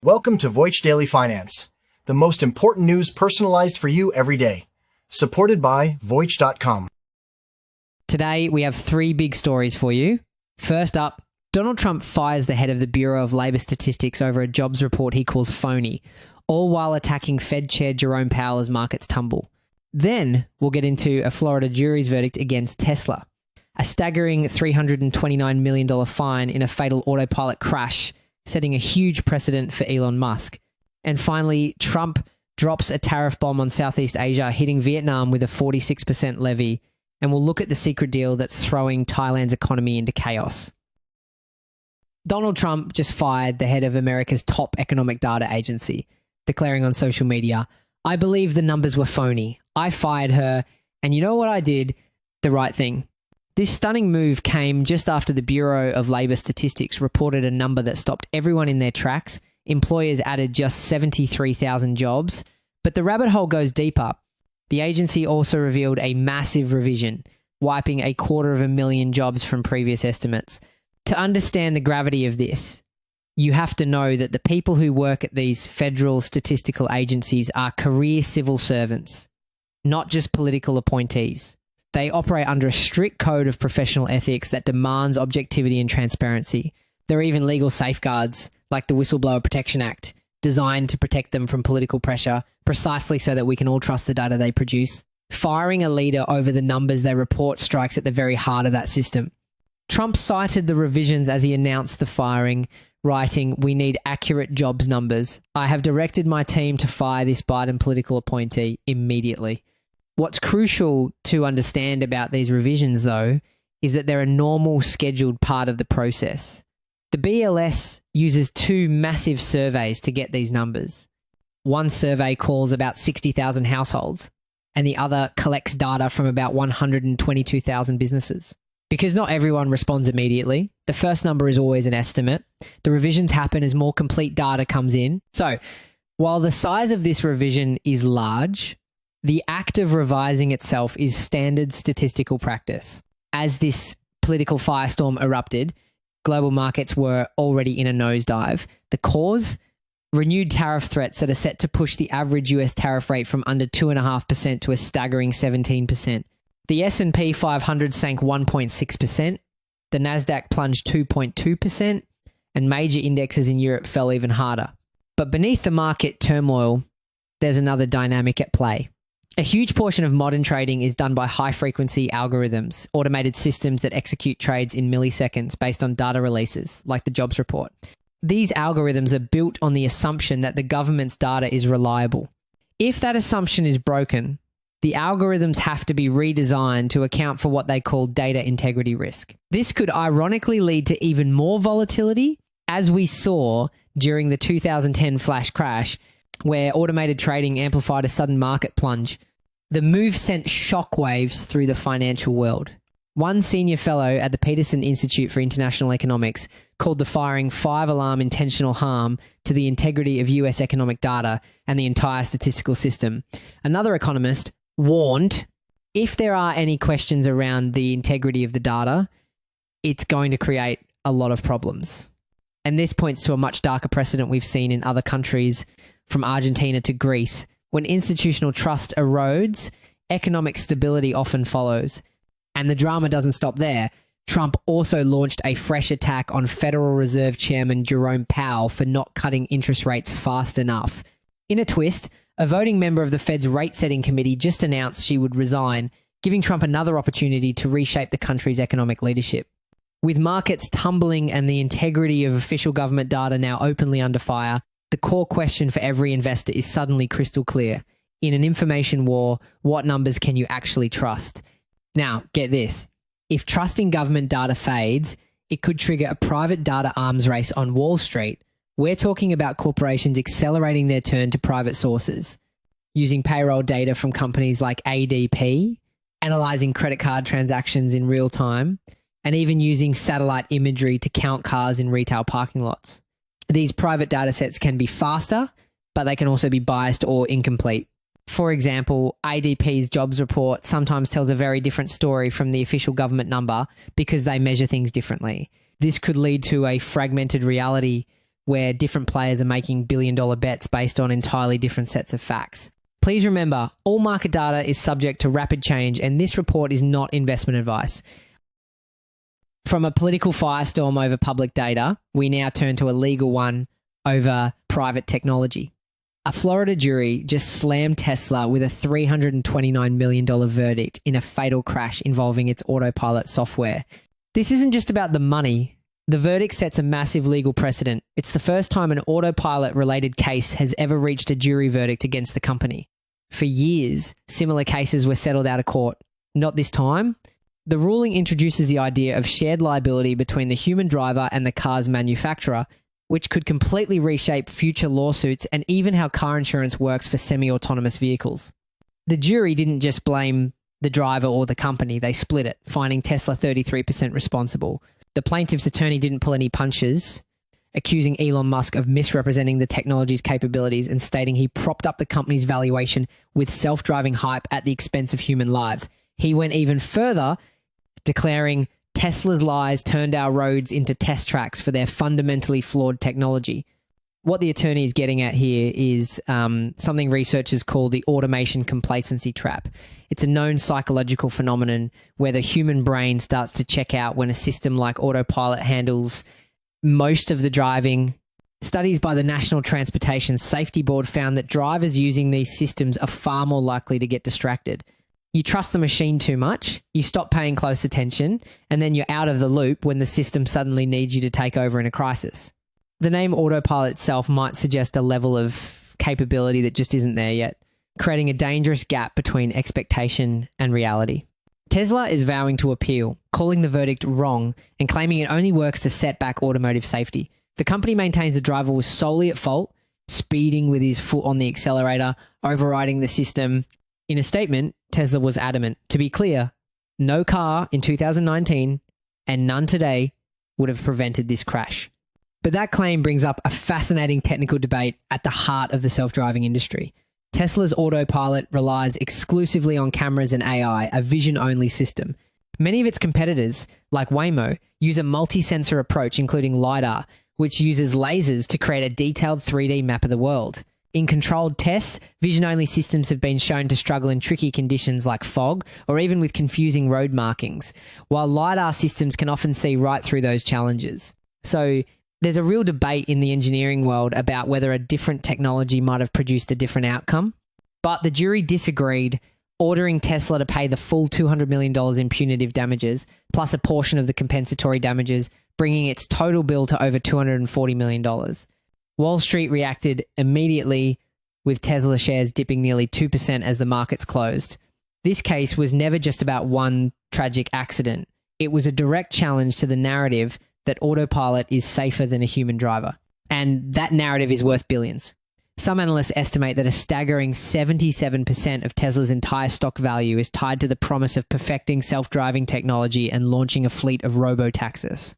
Welcome to Voice Daily Finance, the most important news personalized for you every day. Supported by Voice.com. Today, we have three big stories for you. First up, Donald Trump fires the head of the Bureau of Labor Statistics over a jobs report he calls phony, all while attacking Fed Chair Jerome Powell as markets tumble. Then, we'll get into a Florida jury's verdict against Tesla, a staggering $329 million fine in a fatal autopilot crash, setting a huge precedent for Elon Musk. And finally, Trump drops a tariff bomb on Southeast Asia, hitting Vietnam with a 46% levy, and we'll look at the secret deal that's throwing Thailand's economy into chaos. Donald Trump just fired the head of America's top economic data agency, declaring on social media, "I believe the numbers were phony. I fired her, and you know what I did? The right thing." This stunning move came just after the Bureau of Labor Statistics reported a number that stopped everyone in their tracks. Employers added just 73,000 jobs. But the rabbit hole goes deeper. The agency also revealed a massive revision, wiping 250,000 jobs from previous estimates. To understand the gravity of this, you have to know that the people who work at these federal statistical agencies are career civil servants, not just political appointees. They operate under a strict code of professional ethics that demands objectivity and transparency. There are even legal safeguards, like the Whistleblower Protection Act, designed to protect them from political pressure, precisely so that we can all trust the data they produce. Firing a leader over the numbers they report strikes at the very heart of that system. Trump cited the revisions as he announced the firing, writing, "We need accurate jobs numbers. I have directed my team to fire this Biden political appointee immediately." What's crucial to understand about these revisions, though, is that they're a normal scheduled part of the process. The BLS uses two massive surveys to get these numbers. One survey calls about 60,000 households, and the other collects data from about 122,000 businesses. Because not everyone responds immediately, the first number is always an estimate. The revisions happen as more complete data comes in. So, while the size of this revision is large, the act of revising itself is standard statistical practice. As this political firestorm erupted, global markets were already in a nosedive. The cause? Renewed tariff threats that are set to push the average US tariff rate from under 2.5% to a staggering 17%. The S&P 500 sank 1.6%, the Nasdaq plunged 2.2%, and major indexes in Europe fell even harder. But beneath the market turmoil, there's another dynamic at play. A huge portion of modern trading is done by high-frequency algorithms, automated systems that execute trades in milliseconds based on data releases, like the jobs report. These algorithms are built on the assumption that the government's data is reliable. If that assumption is broken, the algorithms have to be redesigned to account for what they call data integrity risk. This could ironically lead to even more volatility, as we saw during the 2010 flash crash, where automated trading amplified a sudden market plunge. The move sent shockwaves through the financial world. One senior fellow at the Peterson Institute for International Economics called the firing five-alarm intentional harm to the integrity of US economic data and the entire statistical system. Another economist warned, if there are any questions around the integrity of the data, it's going to create a lot of problems. And this points to a much darker precedent we've seen in other countries, from Argentina to Greece. When institutional trust erodes, economic stability often follows. And the drama doesn't stop there. Trump also launched a fresh attack on Federal Reserve Chairman Jerome Powell for not cutting interest rates fast enough. In a twist, a voting member of the Fed's rate-setting committee just announced she would resign, giving Trump another opportunity to reshape the country's economic leadership. With markets tumbling and the integrity of official government data now openly under fire, the core question for every investor is suddenly crystal clear. In an information war, what numbers can you actually trust? Now, get this. If trusting government data fades, it could trigger a private data arms race on Wall Street. We're talking about corporations accelerating their turn to private sources, using payroll data from companies like ADP, analyzing credit card transactions in real time, and even using satellite imagery to count cars in retail parking lots. These private data sets can be faster, but they can also be biased or incomplete. For example, ADP's jobs report sometimes tells a very different story from the official government number because they measure things differently. This could lead to a fragmented reality where different players are making billion-dollar bets based on entirely different sets of facts. Please remember, all market data is subject to rapid change, and this report is not investment advice. From a political firestorm over public data, we now turn to a legal one over private technology. A Florida jury just slammed Tesla with a $329 million verdict in a fatal crash involving its Autopilot software. This isn't just about the money. The verdict sets a massive legal precedent. It's the first time an Autopilot-related case has ever reached a jury verdict against the company. For years, similar cases were settled out of court. Not this time. The ruling introduces the idea of shared liability between the human driver and the car's manufacturer, which could completely reshape future lawsuits and even how car insurance works for semi-autonomous vehicles. The jury didn't just blame the driver or the company, they split it, finding Tesla 33% responsible. The plaintiff's attorney didn't pull any punches, accusing Elon Musk of misrepresenting the technology's capabilities and stating he propped up the company's valuation with self-driving hype at the expense of human lives. He went even further, declaring Tesla's lies turned our roads into test tracks for their fundamentally flawed technology. What the attorney is getting at here is something researchers call the automation complacency trap. It's a known psychological phenomenon where the human brain starts to check out when a system like Autopilot handles most of the driving. Studies by the National Transportation Safety Board found that drivers using these systems are far more likely to get distracted. You trust the machine too much, you stop paying close attention, and then you're out of the loop when the system suddenly needs you to take over in a crisis. The name Autopilot itself might suggest a level of capability that just isn't there yet, creating a dangerous gap between expectation and reality. Tesla is vowing to appeal, calling the verdict wrong and claiming it only works to set back automotive safety. The company maintains the driver was solely at fault, speeding with his foot on the accelerator, overriding the system. In a statement, Tesla was adamant. To be clear, no car in 2019 and none today would have prevented this crash. But that claim brings up a fascinating technical debate at the heart of the self-driving industry. Tesla's Autopilot relies exclusively on cameras and AI, a vision-only system. Many of its competitors, like Waymo, use a multi-sensor approach including LiDAR, which uses lasers to create a detailed 3D map of the world. In controlled tests, vision-only systems have been shown to struggle in tricky conditions like fog or even with confusing road markings, while LiDAR systems can often see right through those challenges. So there's a real debate in the engineering world about whether a different technology might have produced a different outcome. But the jury disagreed, ordering Tesla to pay the full $200 million in punitive damages, plus a portion of the compensatory damages, bringing its total bill to over $240 million. Wall Street reacted immediately, with Tesla shares dipping nearly 2% as the markets closed. This case was never just about one tragic accident. It was a direct challenge to the narrative that Autopilot is safer than a human driver. And that narrative is worth billions. Some analysts estimate that a staggering 77% of Tesla's entire stock value is tied to the promise of perfecting self-driving technology and launching a fleet of robo-taxis.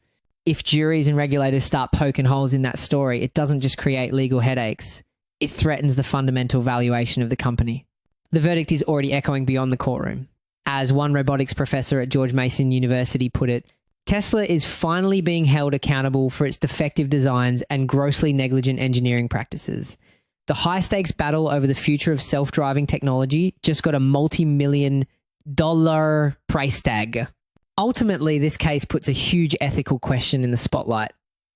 If juries and regulators start poking holes in that story, it doesn't just create legal headaches, it threatens the fundamental valuation of the company. The verdict is already echoing beyond the courtroom. As one robotics professor at George Mason University put it, Tesla is finally being held accountable for its defective designs and grossly negligent engineering practices. The high-stakes battle over the future of self-driving technology just got a multi-million-dollar price tag. Ultimately, this case puts a huge ethical question in the spotlight.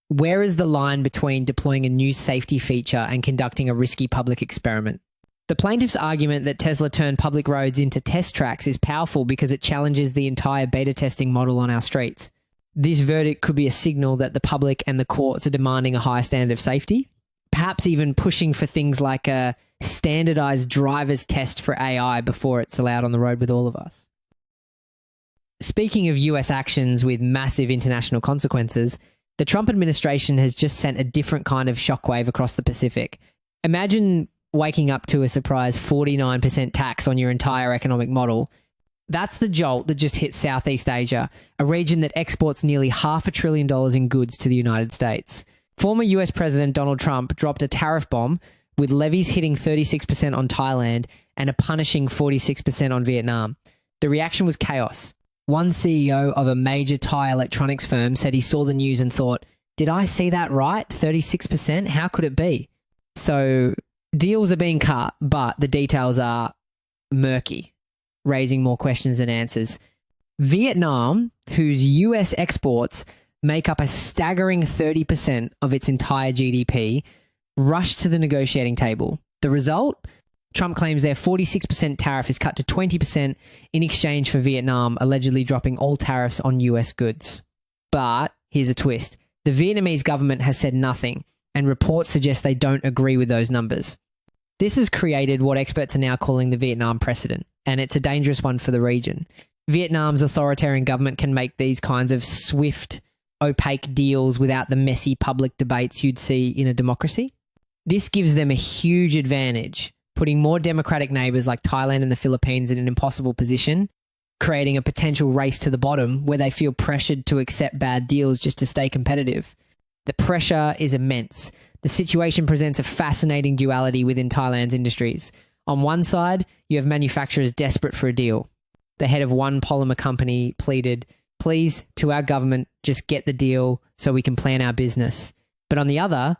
Where is the line between deploying a new safety feature and conducting a risky public experiment? The plaintiff's argument that Tesla turned public roads into test tracks is powerful because it challenges the entire beta testing model on our streets. This verdict could be a signal that the public and the courts are demanding a higher standard of safety, perhaps even pushing for things like a standardized driver's test for AI before it's allowed on the road with all of us. Speaking of US actions with massive international consequences, the Trump administration has just sent a different kind of shockwave across the Pacific. Imagine waking up to a surprise 49% tax on your entire economic model. That's the jolt that just hit Southeast Asia, a region that exports nearly $500 billion in goods to the United States. Former US President Donald Trump dropped a tariff bomb with levies hitting 36% on Thailand and a punishing 46% on Vietnam. The reaction was chaos. One CEO of a major Thai electronics firm said he saw the news and thought, Did I see that right? 36%? How could it be? So deals are being cut, but the details are murky, raising more questions than answers. Vietnam, whose US exports make up a staggering 30% of its entire GDP, rushed to the negotiating table. The result? Trump claims their 46% tariff is cut to 20% in exchange for Vietnam allegedly dropping all tariffs on US goods. But here's a twist. The Vietnamese government has said nothing, and reports suggest they don't agree with those numbers. This has created what experts are now calling the Vietnam precedent, and it's a dangerous one for the region. Vietnam's authoritarian government can make these kinds of swift, opaque deals without the messy public debates you'd see in a democracy. This gives them a huge advantage, putting more democratic neighbours like Thailand and the Philippines in an impossible position, creating a potential race to the bottom where they feel pressured to accept bad deals just to stay competitive. The pressure is immense. The situation presents a fascinating duality within Thailand's industries. On one side, you have manufacturers desperate for a deal. The head of one polymer company pleaded, "Please, to our government, just get the deal so we can plan our business." But on the other,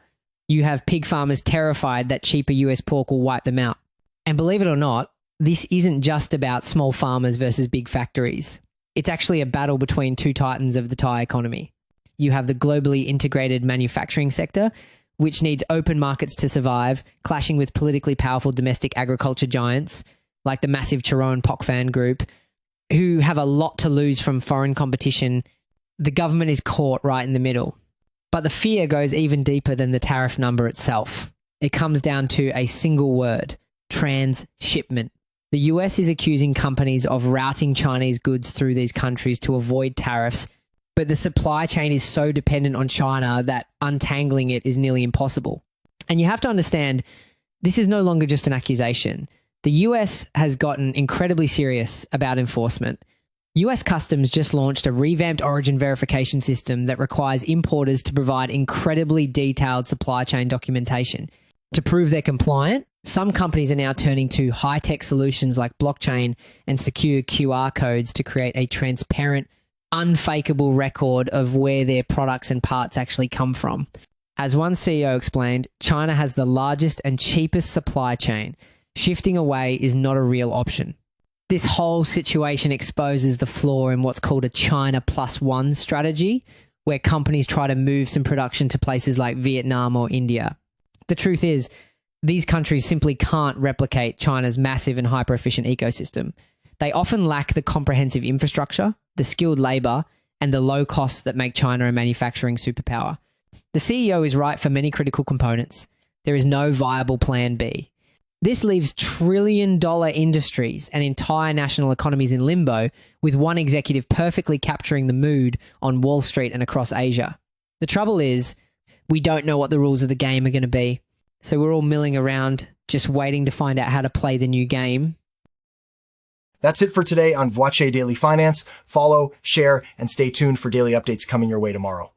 you have pig farmers terrified that cheaper US pork will wipe them out. And believe it or not, this isn't just about small farmers versus big factories. It's actually a battle between two titans of the Thai economy. You have the globally integrated manufacturing sector, which needs open markets to survive, clashing with politically powerful domestic agriculture giants like the massive Charoen Pokphand Group, who have a lot to lose from foreign competition. The government is caught right in the middle. But the fear goes even deeper than the tariff number itself. It comes down to a single word: transshipment. The US is accusing companies of routing Chinese goods through these countries to avoid tariffs, but the supply chain is so dependent on China that untangling it is nearly impossible. And you have to understand, this is no longer just an accusation. The US has gotten incredibly serious about enforcement. US Customs just launched a revamped origin verification system that requires importers to provide incredibly detailed supply chain documentation. To prove they're compliant, some companies are now turning to high-tech solutions like blockchain and secure QR codes to create a transparent, unfakeable record of where their products and parts actually come from. As one CEO explained, China has the largest and cheapest supply chain. Shifting away is not a real option. This whole situation exposes the flaw in what's called a China plus one strategy, where companies try to move some production to places like Vietnam or India. The truth is, these countries simply can't replicate China's massive and hyper-efficient ecosystem. They often lack the comprehensive infrastructure, the skilled labour, and the low costs that make China a manufacturing superpower. The CEO is right for many critical components. There is no viable plan B. This leaves trillion-dollar industries and entire national economies in limbo, with one executive perfectly capturing the mood on Wall Street and across Asia. The trouble is, we don't know what the rules of the game are going to be, so we're all milling around, just waiting to find out how to play the new game. That's it for today on Voice Daily Finance. Follow, share, and stay tuned for daily updates coming your way tomorrow.